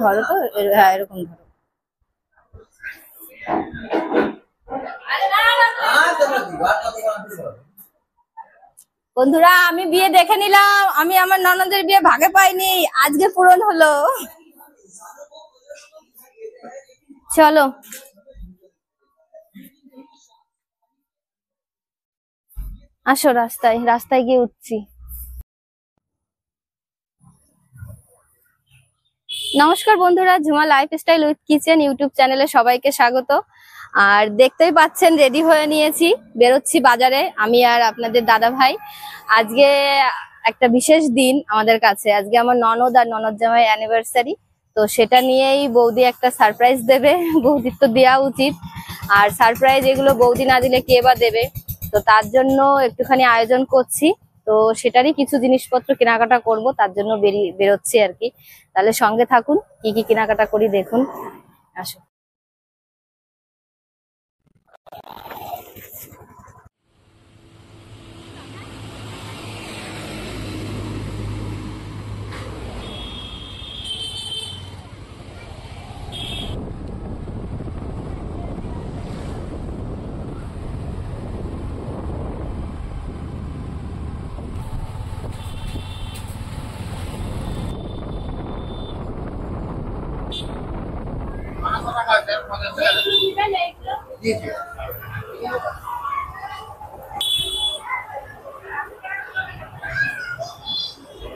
ধরো তো, হ্যাঁ এরকম ধরো। বন্ধুরা আমি বিয়ে দেখে নিলাম, আমি আমার ননদের বিয়ে ভাগে পাইনি, আজকে পূরণ হলো। চলো আসো, রাস্তায় রাস্তায় গিয়ে উঠছি। নমস্কার বন্ধুরা, Jhuma lifestyle with kitchen YouTube চ্যানেলে সবাইকে স্বাগত। আর দেখতেই পাচ্ছেন রেডি হয়ে নিয়েছি, বেরোচ্ছি বাজারে আমি আর আপনাদের দাদা ভাই। আজকে একটা বিশেষ দিন আমাদের কাছে, আজকে আমার ননদ আর ননদ জামাই অ্যানিভার্সারি। তো সেটা নিয়েই বৌদি একটা সারপ্রাইজ দেবে, বৌদির তো দেওয়া উচিত। আর সারপ্রাইজ এগুলো বৌদি না দিলে কে বা দেবে, তো তার জন্য একটুখানি আয়োজন করছি। তো সেটারই কিছু জিনিসপত্র কেনাকাটা করব, তার জন্য বেরোচ্ছি আর কি। তাহলে সঙ্গে থাকুন, কি কি কেনাকাটা করি দেখুন। আসো।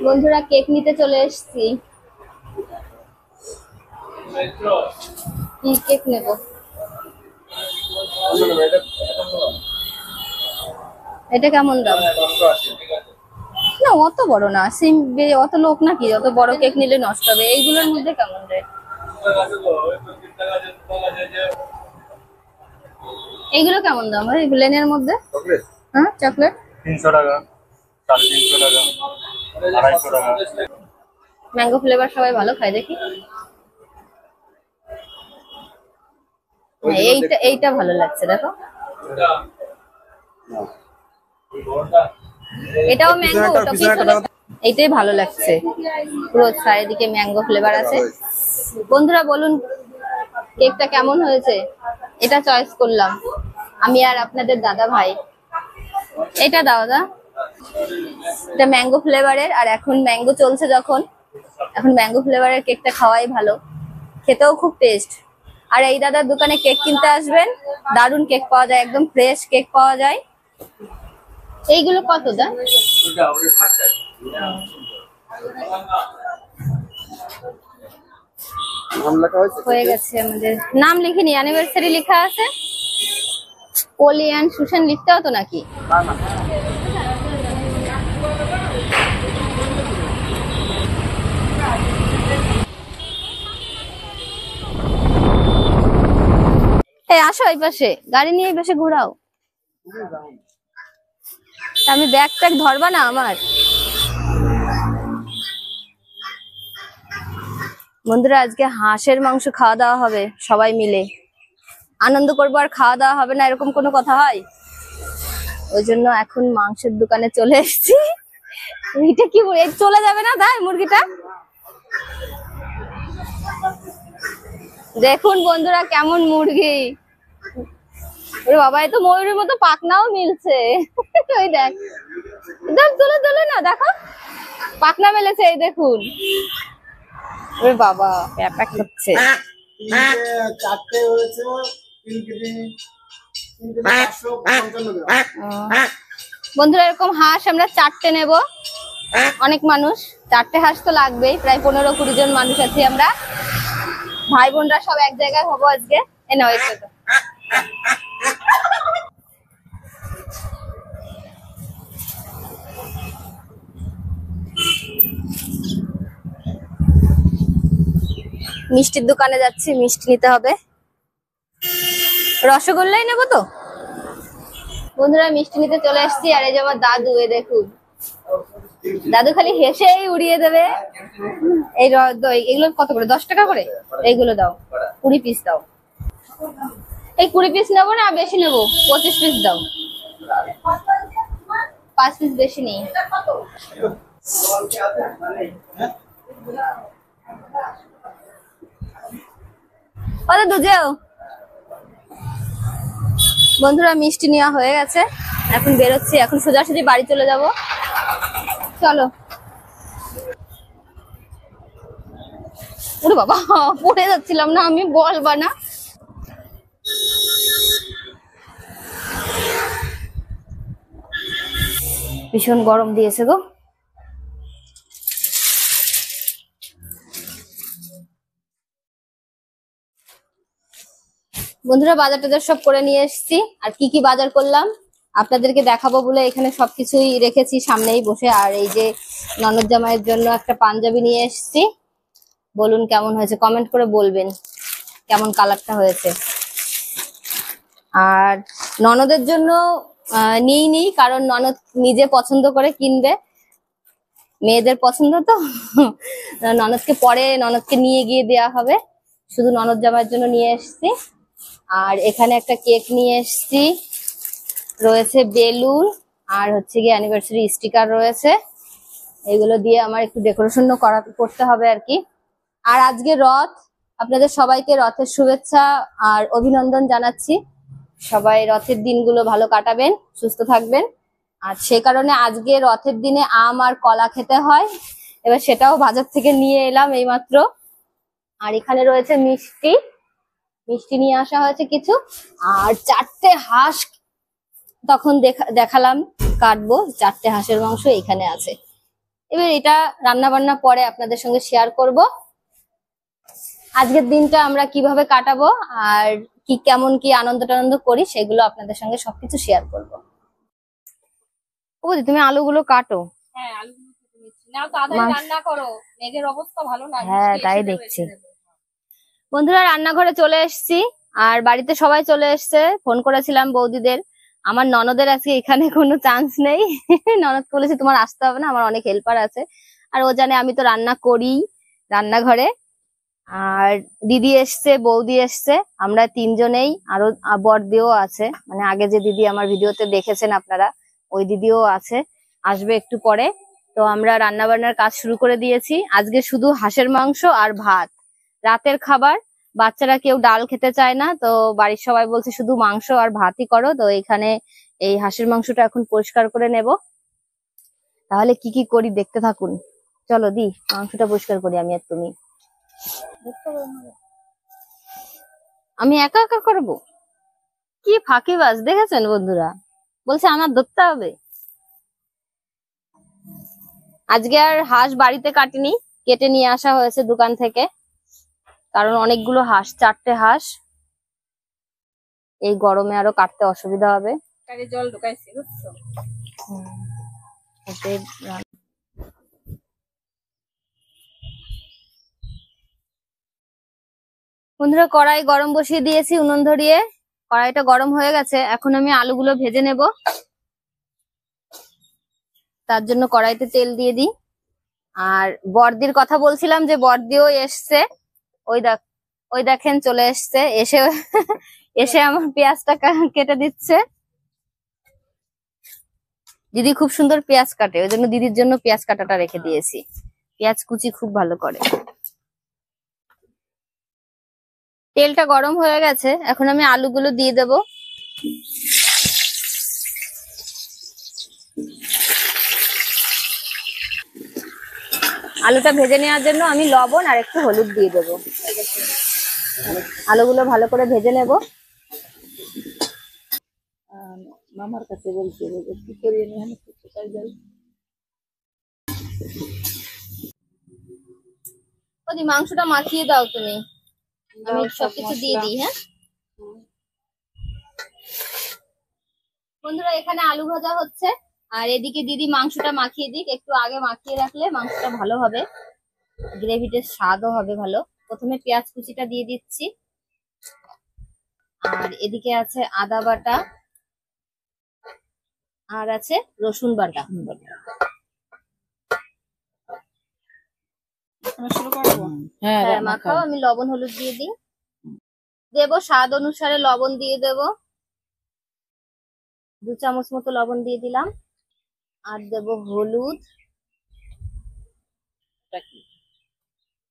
বন্ধুরা কেক নিতে চলে এসেছি। কি কেক নেব? এটা কেমন দাম? না অত বড় না, অত লোক নাকি, অত বড় কেক নিলে নষ্ট হবে। এইগুলোর মধ্যে কেমন রেট? এইগুলো কেমন দাম? এই লেনের মধ্যে হ্যাঁ চকলেট 300 টাকা, 350 টাকা, 250 টাকা। ম্যাঙ্গো ফ্লেভার সবাই ভালো খায় দেখি। হ্যাঁ এইটা ভালো লাগছে, দেখো এটাও ম্যাঙ্গো, এইটাই ভালো লাগছে, পুরো চারিদিকে ম্যাঙ্গো ফ্লেভার আছে। বন্ধুরা বলুন কেকটা কেমন হয়েছে? এটা চয়েস করলাম আমি আর আপনাদের দাদা ভাই। এটা দাও দা, এটা ম্যাঙ্গো ফ্লেভারের, আর এখন ম্যাঙ্গো চলছে যখন, এখন ম্যাঙ্গো ফ্লেভারের কেকটা খাওয়াই ভালো, খেতেও খুব টেস্ট। আর এই দাদার দোকানে কেক কিনতে আসবেন, দারুন কেক পাওয়া যায়, একদম ফ্রেশ কেক পাওয়া যায়। এইগুলো কত দা? হয়ে গেছে, আমাদের নাম লিখিনি, অ্যানিভার্সারি লেখা আছে। কলিয়ান সুশান লিখতে হতো নাকি? এই আসো এই পাশে, গাড়ি নিয়ে এই পাশে ঘোরাও। আমি ব্যাগ ট্যাগ ধরবা না আমার? বন্ধুরা আজকে হাঁসের মাংস খাওয়া দাওয়া হবে, সবাই মিলে আনন্দ করবো, আর খাওয়া দাওয়া হবে না এরকম কোনো কথা হয়? ওই জন্য এখন মাংসের দোকানে চলে এসেছি। এটা কি চলে যাবে না তাই মুরগিটা? দেখুন বন্ধুরা কেমন মুরগি, ওরে বাবা এ তো ময়ূরের মতো পাখনাও মিলছে। ওই দেখ, তুলে তুলে না, দেখো পাখনা মেলেছে, এই দেখুন। ওরে বাবা প্যাক হচ্ছে। বন্ধুরা এরকম হাঁস আমরা 4টে নেব, অনেক মানুষ, 4টে হাঁস তো লাগবেই, প্রায় 15-20 জন মানুষ আছি আমরা, ভাই বোনরা সব এক জায়গায় হবো আজকে। এ নাও একটু মিষ্টির দোকানে যাচ্ছি, মিষ্টি নিতে হবে, রসগোল্লাই নেবো তো। বন্ধুরা মিষ্টি নিতে চলে এসেছি, আর এই যে আমার দাদু, এ দেখুন দাদু খালি হেসেই উড়িয়ে দেবে। এই এগুলো কত করে? 10 টাকা করে। এইগুলো দাও, 20 পিস দাও। এই 20 পিস নেবো না, বেশি নেবো, 25 পিস দাও। 5 পিস বেশি নেই। কত দুজেও বন্ধুরা মিষ্টি নেওয়া হয়ে গেছে, এখন বেরোচ্ছি, এখন সোজাসুজি বাড়ি চলে যাব। চলো। ওরে বাবা, পড়ে যাচ্ছিলাম না আমি, বলবা না। ভীষণ গরম দিয়েছে গো। বন্ধুরা বাজার টাজার সব করে নিয়ে এসেছি, আর কি কি বাজার করলাম আপনাদেরকে দেখাবো বলে এখানে সবকিছুই রেখেছি সামনেই বসে। আর এই যে ননদ জামাইয়ের জন্য একটা পাঞ্জাবি নিয়ে এসেছি, বলুন কেমন হয়েছে, কমেন্ট করে বলবেন কেমন কালারটা হয়েছে। আর ননদের জন্য নিইনি, কারণ ননদ নিজে পছন্দ করে কিনবে, মেয়েদের পছন্দ তো। ননদকে পরে ননদকে নিয়ে গিয়ে দেওয়া হবে, শুধু ননদ জামাইয়ের জন্য নিয়ে এসেছি। আর এখানে একটা কেক নিয়ে এসেছি, রয়েছে বেলুন, আর হচ্ছে গিয়ে অ্যানিভার্সারি স্টিকার রয়েছে। এগুলো দিয়ে আমার একটু ডেকোরেশন করতে হবে আর কি। আর আজকে রথ, আপনাদের সবাইকে রথের শুভেচ্ছা আর অভিনন্দন জানাচ্ছি। সবাই রথের দিনগুলো ভালো কাটাবেন, সুস্থ থাকবেন। আর সে কারণে আজকে রথের দিনে আম আর কলা খেতে হয়, এবার সেটাও বাজার থেকে নিয়ে এলাম এইমাত্র। আর এখানে রয়েছে মিষ্টি, মিষ্টি নিয়ে আসা হয়েছে কিছু। আর 4টে হাঁস তখন দেখালাম কাটবো, 4টে হাঁসের মাংস এখানে আছে। এবার এটা রান্না বান্না পরে আপনাদের সঙ্গে শেয়ার করব। আজকের দিনটা আমরা কিভাবে কাটাবো আর কি কেমন কি আনন্দ টানন্দ করি সেগুলো আপনাদের সঙ্গে সবকিছু শেয়ার করব। ও বৌদি, তুমি আলুগুলো কাটো। হ্যাঁ, আলুগুলো কেটে নিচ্ছি। নাও তাড়াতাড়ি রান্না করো, মেঘের অবস্থা ভালো না। হ্যাঁ, বৃষ্টি তাই এসে যাবে, দেখছি। এসে যাবে। বন্ধুরা রান্নাঘরে চলে এসেছি, আর বাড়িতে সবাই চলে এসেছে। ফোন করেছিলাম বৌদিদের, আমার ননদের আজকে এখানে কোনো চান্স নেই। ননদকে বলেছি তোমার আসতে হবে না, আমার অনেক হেল্পার আছে। আর ও জানে আমি তো রান্না করি রান্নাঘরে। আর দিদি এসছে, বৌদি এসছে, আমরা 3জনেই, আরো বড়দিও আছে, মানে আগে যে দিদি আমার ভিডিওতে দেখেছেন আপনারা, ওই দিদিও আছে, আসবে একটু পরে। তো আমরা রান্না বান্নার কাজ শুরু করে দিয়েছি। আজকে শুধু হাঁসের মাংস আর ভাত, রাতের খাবার। বাচ্চারা কেউ ডাল খেতে চায় না, তো বাড়ির সবাই বলছে শুধু মাংস আর ভাতই করো। তো এখানে এই হাঁসের মাংসটা এখন পরিষ্কার করে নেব। তাহলে কি কি করি দেখতে থাকুন। চলো দি, মাংসটা পরিষ্কার করি আমি আর তুমি। আমি একা একা করবো? কি ফাঁকিবাজ দেখেছেন বন্ধুরা, বলছে আমার ধরতে হবে। আজকে আর হাঁস বাড়িতে কাটিনি, কেটে নিয়ে আসা হয়েছে দোকান থেকে, কারণ অনেকগুলো হাঁস, 4টে হাঁস, এই গরমে আরো কাটতে অসুবিধা হবে। গাড়ি জল ঢুকাইছি, বুঝছো? এতে বন্ধুরা কড়াই গরম বসিয়ে দিয়েছি উনুন ধরিয়ে, কড়াইটা গরম হয়ে গেছে। এখন আমি আলুগুলো ভেজে নেব, তার জন্য কড়াইতে তেল দিয়ে দিই। আর বড়দির কথা বলছিলাম যে বড়দিও এসছে, ওই দেখেন চলে এসছে, এসে এসে আমার পেঁয়াজটা কেটে দিচ্ছে। দিদি খুব সুন্দর পেঁয়াজ কাটে, ওই জন্য দিদির জন্য পেঁয়াজ কাটাটা রেখে দিয়েছি, পেঁয়াজ কুচি খুব ভালো করে। তেলটা গরম হয়ে গেছে, এখন আমি আলুগুলো দিয়ে দেব। আলুটা ভেজে নেওয়ার জন্য আমি লবণ আর একটু হলুদ দিয়ে দেবো। আলুগুলো ভালো করে ভেজে নেব। মামার কাছে বলছি কি করি আমি, কোথায় যাই। ওদি মাংসটা মাখিয়ে দাও তুমি, আমি সবকিছু দিয়ে দিই। হ্যাঁ বন্ধুরা, এখানে আলু ভাজা হচ্ছে, আর এদিকে দিদি মাংসটা মাখিয়ে দিক। একটু আগে মাখিয়ে রাখলে মাংসটা ভালো হবে, গ্রেভিতে স্বাদও হবে ভালো। প্রথমে পেঁয়াজ কুচিটা দিয়ে দিচ্ছি, আর এদিকে আছে আদা বাটা, আর আছে রসুন বাটা। হ্যাঁ হ্যাঁ মাখাও, আমি লবণ হলুদ দিয়ে দিই, দেবো স্বাদ অনুসারে লবণ দিয়ে দেব, 2 চামচ মতো লবণ দিয়ে দিলাম। আর দেব হলুদ,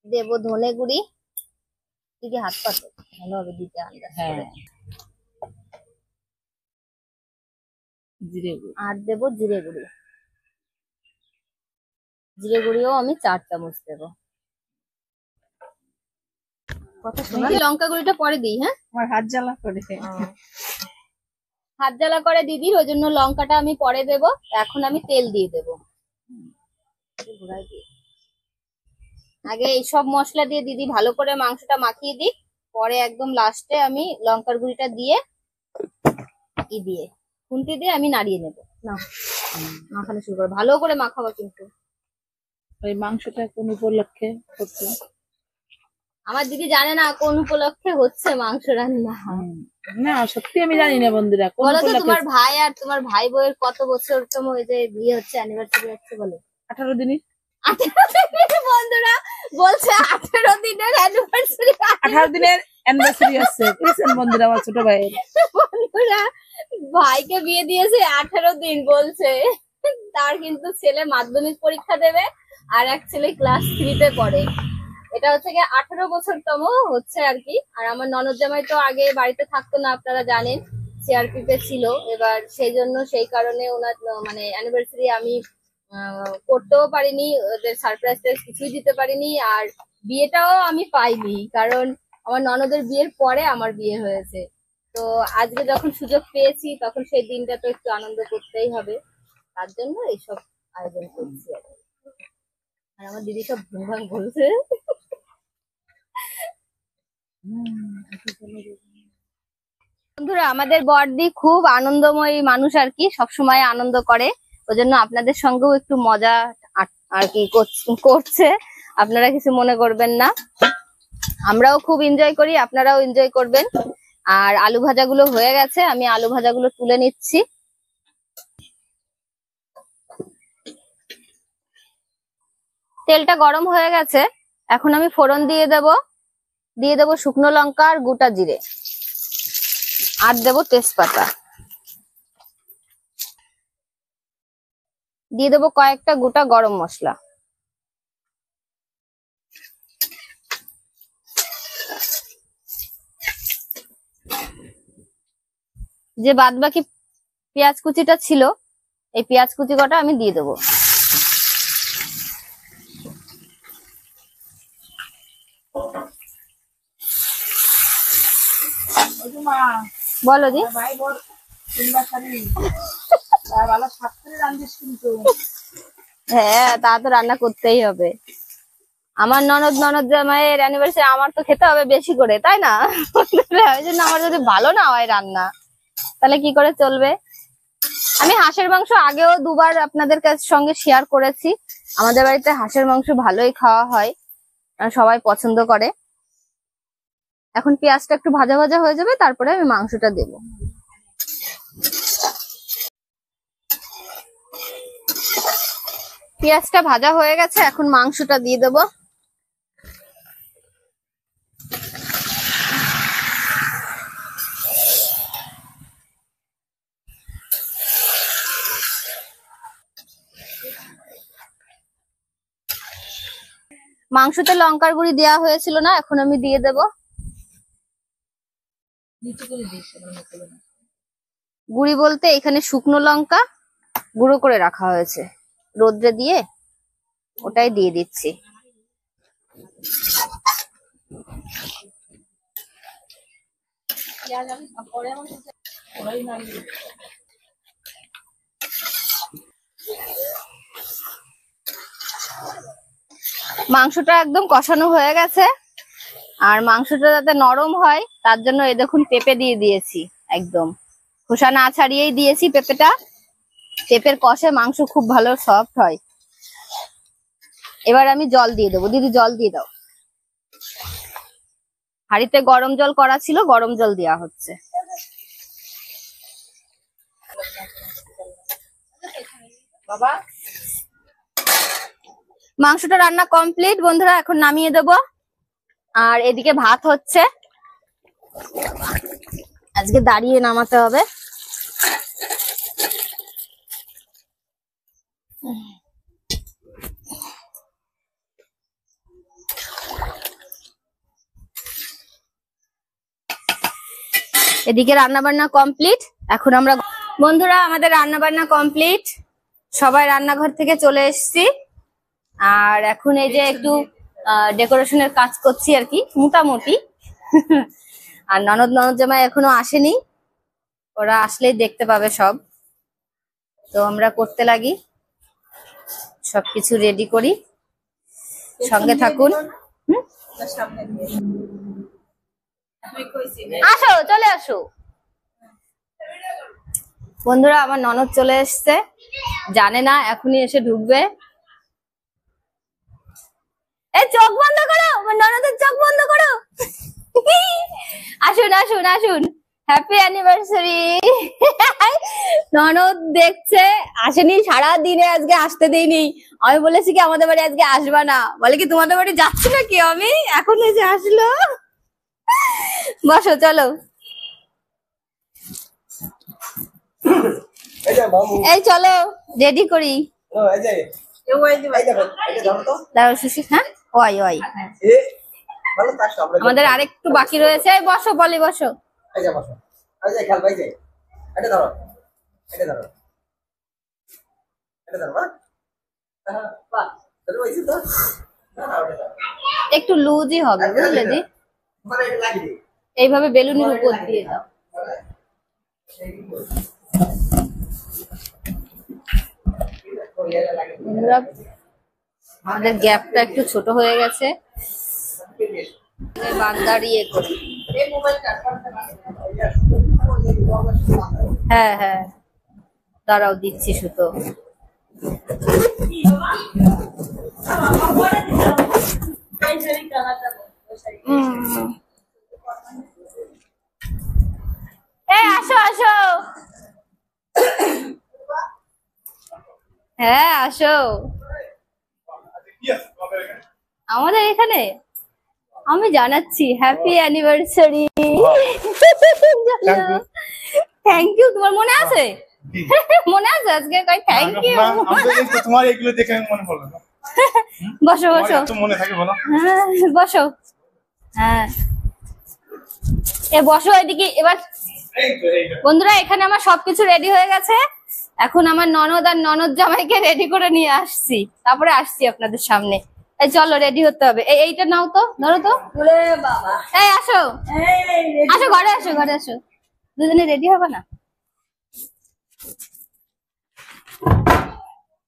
দেব ধনে গুঁড়ি দিকে হাত পাতো ভালোভাবে দিতে আন্দাজ করে। জিরে গুঁড়ো। আর দেবো জিরে গুঁড়ি। জিরে গুঁড়িও আমি 4 চামচ দেবো। কথা শোনা, লঙ্কা গুঁড়িটা পরে দিই। হ্যাঁ, আমার হাত জ্বালা করে। হাত জ্বালা করে দিদির, ওই জন্য লঙ্কাটা আমি পরে দেবো। এখন আমি তেল দিয়ে দেবো। আগে এইসব মশলা দিয়ে দিদি ভালো করে মাংসটা মাখিয়ে দিই, পরে একদম লাস্টে আমি লঙ্কার গুঁড়িটা দিয়ে দিয়ে খুন্তি দিয়ে আমি নাড়িয়ে নেবো। না, মাখানো শুরু করো, ভালো করে মাখাবো কিন্তু। ওই মাংসটা কোন উপলক্ষে করছো? আমার দিদি জানে না কোন উপলক্ষে হচ্ছে মাংস রান্না। না সত্যি আমি জানি না বন্ধুরা কোন বলো তো, উপলক্ষে। তোমার ভাই আর তোমার ভাই বউয়ের কত বছরতম ওই যে বিয়ে হচ্ছে, অ্যানিভার্সারি হচ্ছে বলো? 18 দিনই। 18 দিনের, বন্ধুরা বলছে 18 দিনের অ্যানিভার্সারি। 18 দিনের অ্যানিভার্সারি আছে বুঝছেন বন্ধুরা, আমার ছোট ভাইয়ের। বন্ধুরা, ভাইকে বিয়ে দিয়েছে 18 দিন বলছে। তার কিন্তু ছেলে মাধ্যমিক পরীক্ষা দেবে, আর এক ছেলে ক্লাস 3 তে পড়ে। এটা হচ্ছে কি 18 বছরতম হচ্ছে আর কি। আর আমার ননদ জামাই তো আগে বাড়িতে থাকতো না, আপনারা জানেন, সিআরপি তে ছিল। এবার সেই জন্য সেই কারণে ওনার মানে অ্যানিভার্সারি আমি করতেও পারিনি, ওদের সারপ্রাইজ কিছুই দিতে পারিনি। আর বিয়েটাও আমি পাইনি, কারণ আমার ননদের বিয়ের পরে আমার বিয়ে হয়েছে। তো আজকে যখন সুযোগ পেয়েছি, তখন সেই দিনটা তো একটু আনন্দ করতেই হবে, তার জন্য এইসব আয়োজন করছি আর কি। আর আমার দিদি সব ভুলভাল বলছে। বন্ধুরা, আমাদের বড়দি খুব আনন্দময়ী মানুষ আর কি, সবসময় আনন্দ করে। ওই জন্য আপনাদের সঙ্গেও একটু মজা আর কি করছে, আপনারা কিছু মনে করবেন না। আমরাও খুব এনজয় করি, আপনারাও এনজয় করবেন। আর আলু ভাজাগুলো হয়ে গেছে, আমি আলু ভাজাগুলো তুলে নিচ্ছি। তেলটা গরম হয়ে গেছে, এখন আমি ফোড়ন দিয়ে দেব শুকনো লঙ্কা আর গোটা জিরে, আর দেব তেজপাতা, দিয়ে দেবো কয়েকটা গোটা গরম মশলা। যে বাদ বাকি পেঁয়াজ কুচিটা ছিল, এই পেঁয়াজ কুচি কটা আমি দিয়ে দেবো। বলো দি। হ্যাঁ, তা তো রান্না করতেই হবে। আমার ননদ জামাইয়ের অ্যানিভার্সারি, আমার তো খেতে হবে বেশি করে, তাই না? ওই জন্য আমার যদি ভালো না হয় রান্না, তাহলে কি করে চলবে? আমি হাঁসের মাংস আগেও 2বার আপনাদের সঙ্গে শেয়ার করেছি। আমাদের বাড়িতে হাঁসের মাংস ভালোই খাওয়া হয়, সবাই পছন্দ করে। এখন পেঁয়াজটা একটু ভাজা ভাজা হয়ে যাবে, তারপরে আমি মাংসটা দেব। পেঁয়াজটা ভাজা হয়ে গেছে, এখন মাংসটা দিয়ে দেব। মাংসতে লঙ্কার গুঁড়ি দেওয়া হয়েছিল না, এখন আমি দিয়ে দেব। গুঁড়ি বলতে এখানে শুকনো লঙ্কা গুঁড়ো করে রাখা হয়েছে, রোদ্রে দিয়ে, ওটাই দিয়ে দিচ্ছি। মাংসটা একদম কষানো হয়ে গেছে, আর মাংসটা যাতে নরম হয় তার জন্য এই দেখুন পেঁপে দিয়ে দিয়েছি, একদম খোসা না ছাড়িয়েই দিয়েছি পেঁপেটা। পেঁপের কষে মাংস খুব ভালো সফট হয়। এবার আমি জল দিয়ে দেবো। দিদি জল দিয়ে দাও। হাঁড়িতে গরম জল করা ছিল, গরম জল দেওয়া হচ্ছে। বাবা, মাংসটা রান্না কমপ্লিট বন্ধুরা, এখন নামিয়ে দেব। আর এদিকে ভাত হচ্ছে, আজকে দাঁড়িয়ে নামাতে হবে। এদিকে রান্না বান্না কমপ্লিট। এখন আমরা বন্ধুরা আমাদের রান্না বান্না কমপ্লিট, সবাই রান্নাঘর থেকে চলে এসেছি। আর এখন এই যে একটু ডেকোরেশনের কাজ করছি আর কি, মোটামুটি। আর ননদ জামাই এখনো আসেনি, ওরা আসলেই দেখতে পাবে সব। তো আমরা করতে লাগি, সবকিছু রেডি করি, সঙ্গে থাকুন। আসো, চলে আসো বন্ধুরা। আমার ননদ চলে এসছে, জানে না এখনই এসে ঢুকবে। এই চোখ বন্ধ করো, আমার ননদের চোখ বন্ধ করো। আসুন আসুন আসুন, হ্যাপি অ্যানিভার্সারি। ননদ দেখছে, আসেনি সারা দিনে, আজকে আসতে দেয়নি। আমি বলেছি কি আমাদের বাড়ি আজকে আসবা না, বলে কি তোমাদের বাড়ি যাচ্ছি নাকি আমি, এখন এসে আসলো। বসো, চলো। এই চলো রেডি করি। দাঁড়াও সুশি, হ্যাঁ ওই ওই আমাদের আরেকটু বাকি রয়েছে। বসো বলি, বসো। একটু লুজই হবে বুঝলে দি, এইভাবে বেলুনের উপর দিয়ে দাও। আমাদের গ্যাপটা একটু ছোট হয়ে গেছে, বান্দার ইয়ে করি। হ্যাঁ হ্যাঁ, দাঁড়াও দিচ্ছি সুতো। এই আসো আসো, হ্যাঁ আসো আমাদের এখানে। আমি জানাচ্ছি হ্যাপি অ্যানিভার্সারি। Thank you. তোমার মনে আছে? মনে আছে আজকে কই থ্যাংক ইউ। তোমার এগুলো দেখে মনে পড়লো। বসো বসো, মনে থাকে বলো। হ্যাঁ বসো, হ্যাঁ এ বসো এদিকে। এবার বন্ধুরা এখানে আমার সবকিছু রেডি হয়ে গেছে, এখন আমার ননদ আর ননদ জামাইকে রেডি করে নিয়ে আসছি, তারপরে আসছি আপনাদের সামনে। এই চলো রেডি হতে হবে। এইটা নাও তো, ধরো তো। এই আসো আসো, ঘরে আসো, ঘরে আসো, দুজনে রেডি হবে না?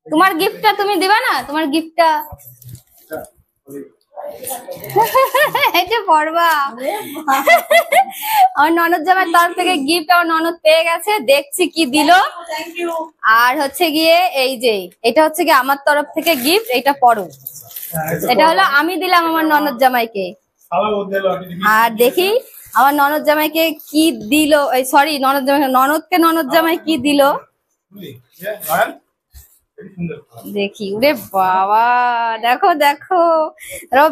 তোমার গিফটটা তুমি দিবা না? তোমার গিফটটা এটা পড়বা। আমার ননদ জামাইয়ের তরফ থেকে গিফট আমার ননদ পেয়ে গেছে, দেখছি কি দিল। আর হচ্ছে গিয়ে এই যে এটা হচ্ছে গিয়ে আমার তরফ থেকে গিফট, এটা পড়ো। এটা হলো আমি দিলাম আমার ননদ জামাইকে। আর দেখি আমার ননদ জামাইকে কি দিল, এই সরি ননদ জামাই, ননদকে ননদ জামাই কি দিল দেখি। উরে বাবা, দেখো দেখো,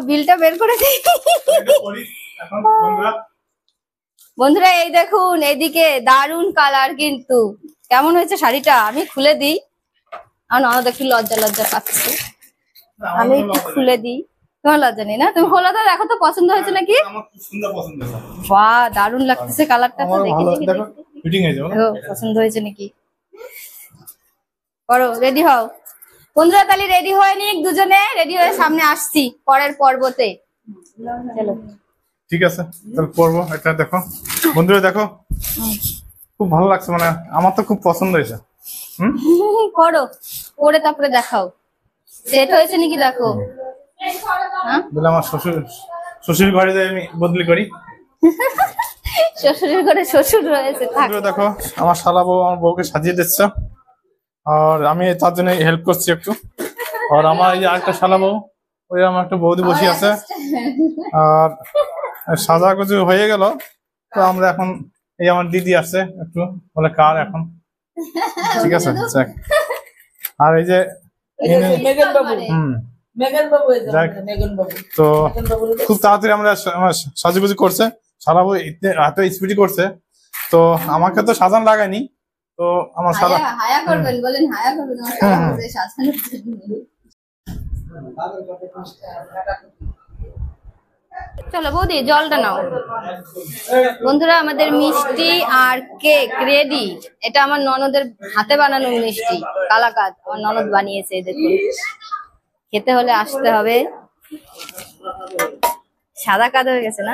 বিলটা বের করে দিই। বন্ধুরা এই দেখুন, এদিকে দারুন কালার, কিন্তু কেমন হয়েছে শাড়িটা আমি খুলে দিই। আমার ননদ একটু লজ্জা লজ্জা পাচ্ছে, আমি একটু খুলে দিই। তোমার লজ্জা নেই না? তুমি খোলা তো, দেখো তো পছন্দ হয়েছে নাকি। বাহ দারুন লাগতেছে কালারটা, তো দেখি পছন্দ হয়েছে নাকি। করো, রেডি হও বন্ধুরা। তাহলে রেডি হয়ে নিক, দুজনে রেডি হয়ে সামনে আসছি পরের পর্বতে। চলো ঠিক আছে, তাহলে পড়বো। এটা দেখো বন্ধুরা, দেখো খুব ভালো লাগছে, মানে আমার তো খুব পছন্দ হয়েছে। করো, পরে তারপরে দেখাও সেট হয়েছে নাকি দেখো। বলে আমার শ্বশুর ঘরে যাই আমি বদলি করি। শ্বশুরের ঘরে শ্বশুর রয়েছে। দেখো আমার শালা বউ আমার বউকে সাজিয়ে দিচ্ছে, আর আমি তার জন্য হেল্প করছি একটু। আর আমার এই আরেকটা শালা বউ, ওই আমার একটা বৌদি বসে আছে। আর সাজা গুজু হয়ে গেল, তো আমরা এখন এই আমার দিদি আসছে একটু, বলে কার এখন। ঠিক আছে, আর এই যে তো খুব তাড়াতাড়ি আমরা সাজুগুজু করছে, শালা বউ এত স্পিডি করছে, তো আমাকে তো সাজান লাগায়নি। তো আমার শালা হায়া করবেন, বলেন হায়া করবেন চলো বৌদি জলটা নাও। বন্ধুরা আমাদের মিষ্টি আর কেক রেডি। এটা আমার ননদের হাতে বানানো মিষ্টি, কালাকাদ আমার ননদ বানিয়েছে। দেখুন, খেতে হলে আসতে হবে। সাদা কাদ হয়ে গেছে না?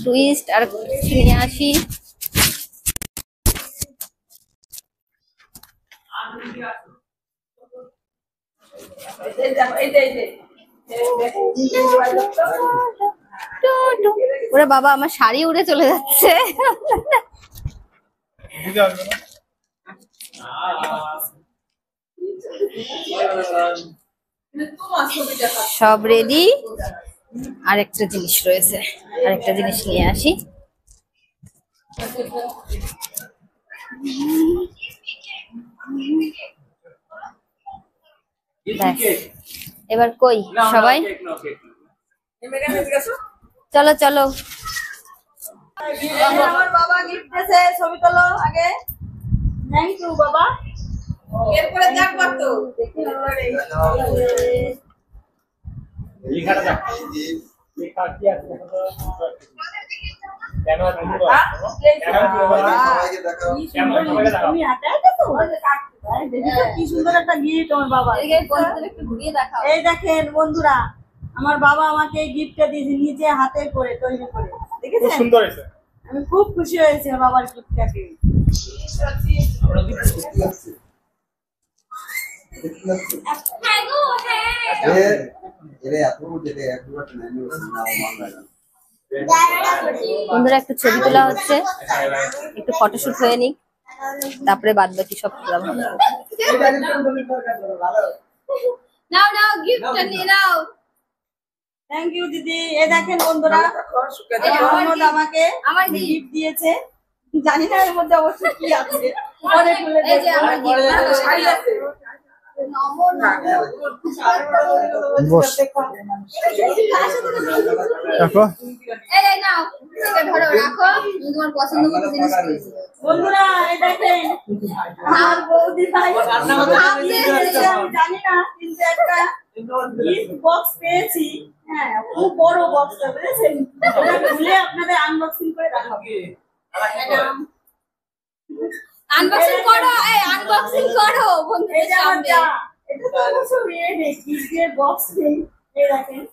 টুইস্ট আর কিছু নিয়ে আসি। ওরে বাবা, আমার শাড়ি উড়ে চলে যাচ্ছে। সব রেডি। আরেকটা জিনিস রয়েছে, আরেকটা জিনিস নিয়ে আসি। ব্যাস, এবার কই সবাই? চলো চলো। আমার বাবা গিফট দিয়েছে, ছবি তোলো আগে। থ্যাংক ইউ বাবা। এরপরে দেখবা তো। তুমি হাঁটাই তো? কি সুন্দর একটা গিফট আমার বাবা। একটু ঘুরিয়ে দেখাও। এই দেখেন বন্ধুরা, আমার বাবা আমাকে এই গিফটটা দিয়েছে নিজে হাতে করে তৈরি করে। দেখেছেন? সুন্দর হয়েছে। আমি খুব খুশি হয়েছি আমার বাবার গিফটটাকে। বন্ধুরা একটু ছবি তোলা হচ্ছে, একটু ফটোশুট হয়ে নিক, তারপরে বাদ বাকি সব প্রোগ্রাম হবে। নাও নাও, গিফটটা নিয়ে নাও। থ্যাংক ইউ দিদি। এই দেখেন বন্ধুরা, ননদ আমাকে আমার গিফট দিয়েছে। জানি না এর মধ্যে অবশ্য কি আছে। পরে খুলে এই যে আমার দেখবো। gift। শাড়ি আছে। বস দেখো। এই নাও, এটা ধরো, রাখো। তুমি তোমার পছন্দ মতো জিনিস পেয়েছো। বন্ধুরা এই দেখেন আমার বৌদি ভাই আমি জানি না, কিন্তু একটা গিফট বক্স পেয়েছি। হ্যাঁ, খুব বড় বক্সটা, বুঝেছেন? এটা খুলে আপনাদের আনবক্সিং করে দেখাবো। আনবক্সিং করো, এই আনবক্সিং করো এই বন্ধুদের যে আমার সামনে। যা, এটা তো অবশ্য মেয়ে নেই, গিফটের বক্স নেই। এই দেখেন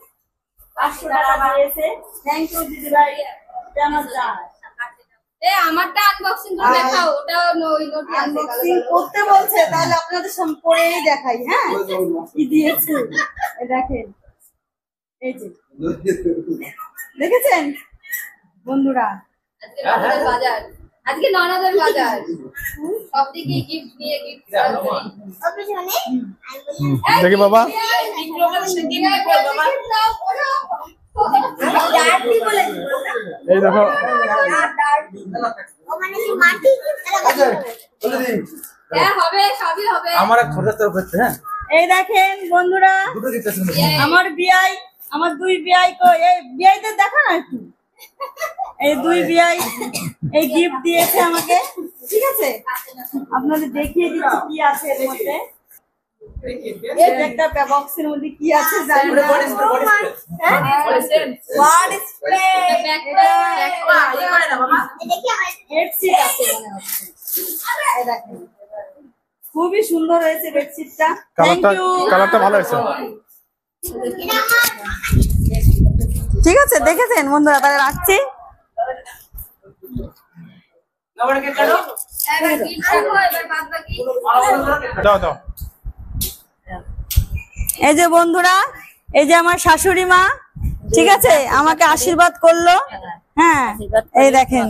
500 টাকা দিয়েছে। থ্যাংক ইউ দিদি ভাই। এটা আমার যা। এই আমারটা আনবক্সিং করে দেখাও, ওটা ওই নোট আনবক্সিং করতে বলছে, তাহলে আপনাদের সামনে পরেই দেখাই। হ্যাঁ, কি দিয়েছে এই দেখেন। এই যে দেখেছেন বন্ধুরা, আজকে ননদের বাজার, আজকে ননদের বাজার। সব দিকে গিফট নিয়ে গিফট দেখি বাবা। এই দেখো, হ্যাঁ হবে, সবই হবে। আমার এক ছোট তরফ হচ্ছে। হ্যাঁ, এই দেখেন বন্ধুরা, দুটো দিতেছে। আমার বিয়াই, আমার দুই বিয়াই কো, এই বিয়াইদের দেখা না একটু। এই দুই বিয়াই এই গিফট দিয়েছে আমাকে। ঠিক আছে, আপনাদের দেখিয়ে দিচ্ছি কি আছে এর মধ্যে। এই একটা বক্সের মধ্যে কি আছে জানি না। বডি স্প্রে, বেডশিট আছে মনে হচ্ছে। এই দেখেন, খুবই সুন্দর হয়েছে বেডশিটটা। Thank you. কালারটা ভালো হয়েছে। ঠিক আছে, দেখেছেন বন্ধুরা, তাহলে রাখছি। এবার গিফট রাখো, এবার বাদ বাকি। দাও দাও। এই যে বন্ধুরা, এই যে আমার শাশুড়ি মা, ঠিক আছে, আমাকে আশীর্বাদ করলো। হ্যাঁ, এই দেখেন,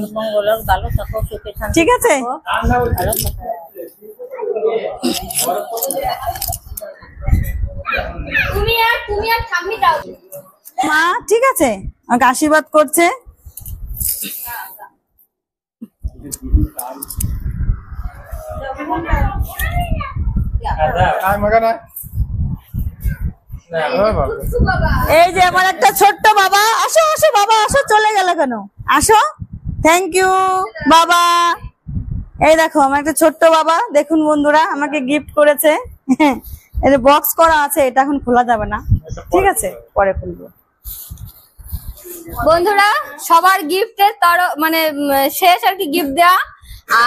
ঠিক আছে। তুমি আর ঠাম্মি দাও। মা ঠিক আছে, আমাকে আশীর্বাদ করছে। আর মগা না। এই যে আমার একটা ছোট্ট বাবা, আসো আসো বাবা, আসো, চলে গেল কেন? আসো। থ্যাংক ইউ বাবা। এই দেখো আমার একটা ছোট্ট বাবা, দেখুন বন্ধুরা, আমাকে গিফট করেছে। এই বক্স করা আছে, এটা এখন খোলা যাবে না, ঠিক আছে, পরে খুলবো। বন্ধুরা সবার গিফটের মানে শেষ আর কি গিফট দেওয়া।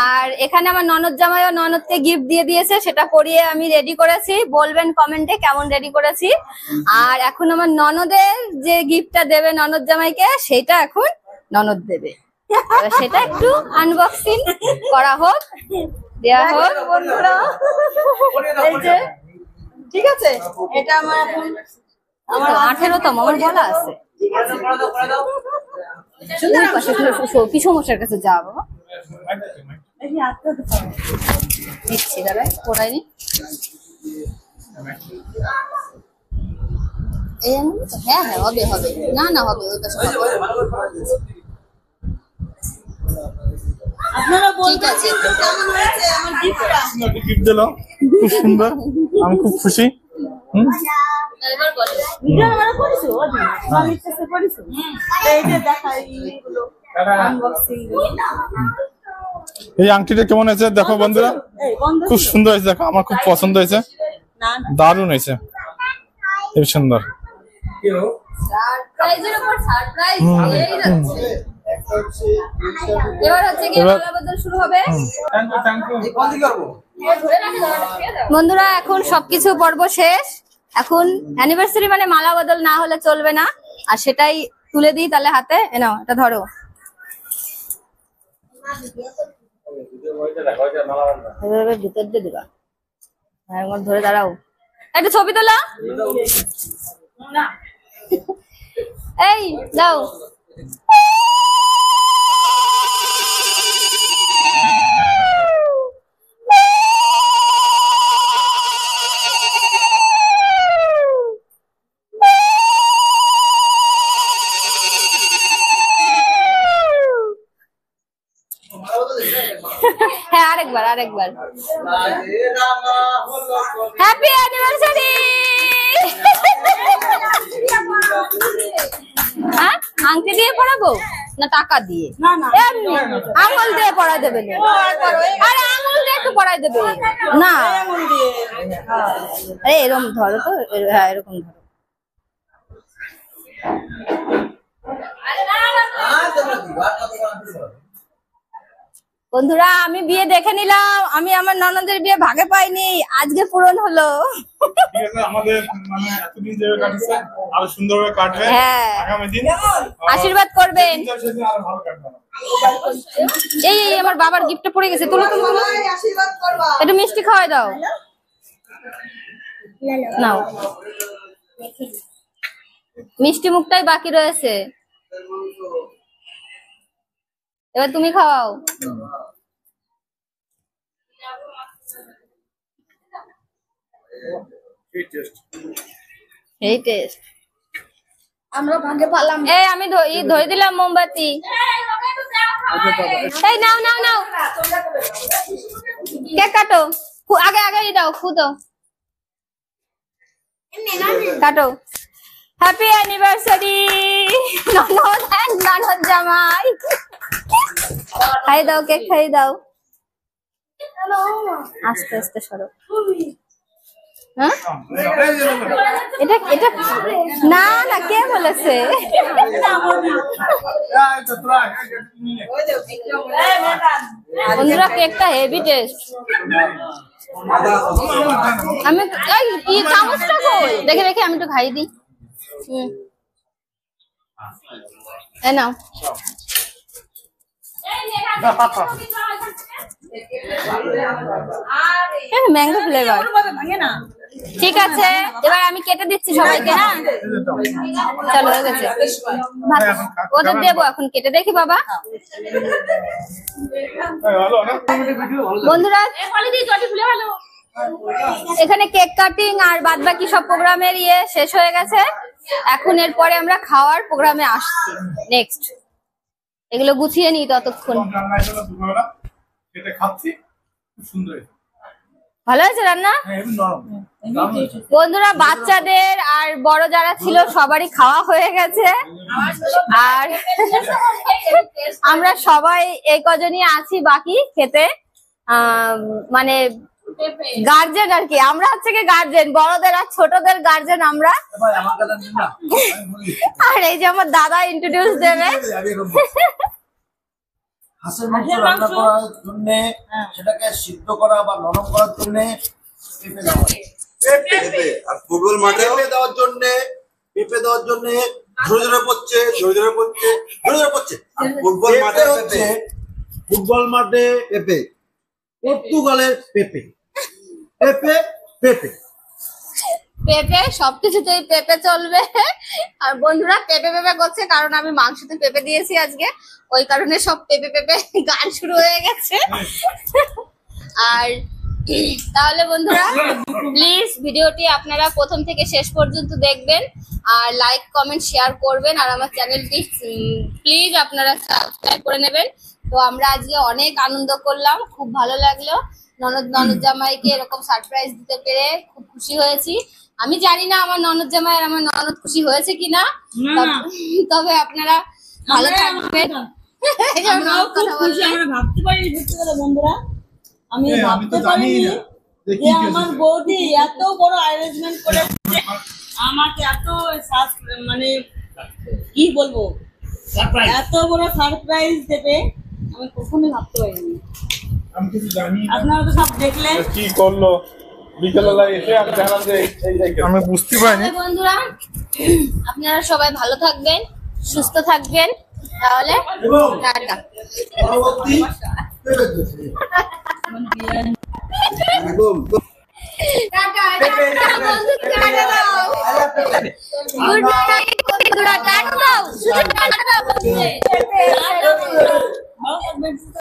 আর এখানে আমার ননদ জামাই ও ননদকে গিফট দিয়ে দিয়েছে, সেটা পরিয়ে আমি রেডি করেছি। বলবেন কমেন্টে কেমন রেডি করেছি। আর এখন আমার ননদের যে গিফটটা দেবে ননদ জামাইকে, সেটা এখন ননদ দেবে। এবার সেটা একটু আনবক্সিং করা হোক, দেওয়া হোক। বন্ধুরা এই যে, ঠিক আছে, এটা আমার এখন আমার 18তম, আমার বলা আছে। পিছু মশার কাছে যাওয়া বাবা, দেখি আজকে তো পাবো। দিচ্ছি দাঁড়াই, পড়াইনি। হ্যাঁ হ্যাঁ, হবে হবে, না না হবে, ওই পাশে হবে। আপনারা ঠিক বলবেন আছে। কেমন হয়েছে আমার গিফটটা। গিফট দিলাম, খুব সুন্দর, আমি খুব খুশি। এবার বলো। ভিডিও আমরা করেছো ওদিন মালিক কাছে করেছো, এই যে দেখাই এগুলো আনবক্সিং গুলো। এই আংটিটা কেমন হয়েছে দেখো বন্ধুরা, এই বন্ধ খুব সুন্দর হয়েছে, দেখো আমার খুব পছন্দ হয়েছে, না না দারুণ হয়েছে, খুব সুন্দর। সারপ্রাইজের উপর সারপ্রাইজ এই যাচ্ছে। এবার হচ্ছে কি এবার- মালা বদল শুরু হবে। বন্ধুরা এখন সবকিছু পর্ব শেষ, এখন অ্যানিভার্সারি মানে মালা বদল না হলে চলবে না। আর সেটাই তুলে দিই তাহলে হাতে, এ নাও এটা ধরো। এভাবে ভিতর দিয়ে দিবা, এর ধরে দাঁড়াও, একটা ছবি তোলা। এই দাও। হ্যাঁ আরেকবার আরেকবার। Happy anniversary. হ্যাঁ আংটি দিয়ে পড়াবো না টাকা দিয়ে? না না এমনি আঙুল দিয়ে পড়াই দেবে না? আরে আঙুল দিয়ে একটু পড়াই দেবে না? এমন দিয়ে আরে এরকম ধরো তো, হ্যাঁ এরকম ধরো। বন্ধুরা আমি বিয়ে দেখে নিলাম, আমি আমার ননদের বিয়ে ভাগে পাইনি, আজকে পূরণ হলো। ঠিক আছে, আমাদের মানে এতদিন যেভাবে কাটছে আরো সুন্দরভাবে কাটবে হ্যাঁ। আগামী দিন। আশীর্বাদ করবেন। সেদিন আরো ভালো কাটবে। এই এই আমার বাবার গিফটটা পড়ে গেছে, তুলো তুলো তুলো। আশীর্বাদ করবা। একটু মিষ্টি খাওয়াই দাও, নাও। মিষ্টি মুখটাই বাকি রয়েছে, এবার তুমি খাওয়াও। এই টেস্ট। আমরা ভাগে পালাম। এই আমি ধরে দিলাম মোমবাতি। এই নাও নাও নাও, কেক কাটো। আগে আগে দাও, ফুটো কাটো। হ্যাপি অ্যানিভার্সারি ননদ এন্ড ননদ জামাই। খাই দাও, কেক খাই দাও। আস্তে আস্তে সরো। হ্যাঁ এটা এটা না না, কে বলেছে? বন্ধুরা কেকটা হেভি টেস্ট। আমি এই চামচটা কই, দেখে দেখে আমি একটু খাই দিই। এই নাও। Mango flavour. ভাঙে না। ঠিক আছে এবার আমি কেটে দিচ্ছি সবাইকে। না চলো হয়ে গেছে, ওদের দেবো এখন কেটে। দেখি বাবা। বন্ধুরা এখানে কেক কাটিং আর বাদ বাকি সব প্রোগ্রামের শেষ হয়ে গেছে। এখন এরপরে আমরা খাওয়ার প্রোগ্রামে আসছি নেক্সট। এগুলো গুছিয়ে নিই ততক্ষণ। খাচ্ছি, খুব সুন্দর, ভালো হয়েছে রান্না। নরম। বন্ধুরা বাচ্চাদের আর বড় যারা ছিল সবারই খাওয়া হয়ে গেছে, আর আমরা সবাই এই কজনই আছি বাকি খেতে। মানে গার্জেন আর কি, আমরা হচ্ছে কি গার্জেন, বড়দের আর ছোটদের গার্জেন আমরা। আর এই যে আমার দাদা ইন্ট্রোডিউস দেবে। হাঁসের মাংস রান্না করার জন্য, সেটাকে সিদ্ধ করা বা নরম করার জন্য পেঁপে আর ফুটবল মাঠে পেঁপে দেওয়ার জন্য ঝরে ঝরে পড়ছে আর ফুটবল মাঠে হচ্ছে ফুটবল মাঠে পেঁপে, পর্তুগালের পেঁপে পেঁপে পেঁপে পেঁপে সবকিছুতেই পেঁপে চলবে। আর বন্ধুরা পেঁপে পেঁপে করছে কারণ আমি মাংসতে পেঁপে দিয়েছি আজকে, ওই কারণে সব পেঁপে পেঁপে গান শুরু হয়ে গেছে। আর তাহলে বন্ধুরা প্লিজ ভিডিওটি আপনারা প্রথম থেকে শেষ পর্যন্ত দেখবেন, আর লাইক কমেন্ট শেয়ার করবেন, আর আমার চ্যানেলটি প্লিজ আপনারা সাবস্ক্রাইব করে নেবেন। তো আমরা আজকে অনেক আনন্দ করলাম, খুব ভালো লাগলো। ননদ জামাইকে এরকম সারপ্রাইজ দিতে পেরে খুব খুশি হয়েছি। আমি জানি না আমার ননদ জামাই আর আমার ননদ খুশি হয়েছে কিনা, তবে আপনারা ভালো থাকবেন। আমরাও খুব খুশি, আমরা ভাবতে পারিনি সত্যি কথা বন্ধুরা, আমি ভাবতে পারিনি যে আমার বৌদি এত বড় অ্যারেঞ্জমেন্ট করেছে, আমাকে এত মানে কি বলবো, এত বড় সারপ্রাইজ দেবে আমি কখনোই ভাবতে পারিনি। আমি কিছু জানি না। আপনারা তো সব দেখলেন কি করলো বিকেলবেলা এসে, আমি জানাম যে আমি বুঝতে পারিনি। বন্ধুরা আপনারা সবাই ভালো থাকবেন, সুস্থ থাকবেন, তাহলে টাটা। পরবর্তী পেঁপে গুড নাইট বন্ধুরা, টাটা দাও, শুধু টাটা দাও।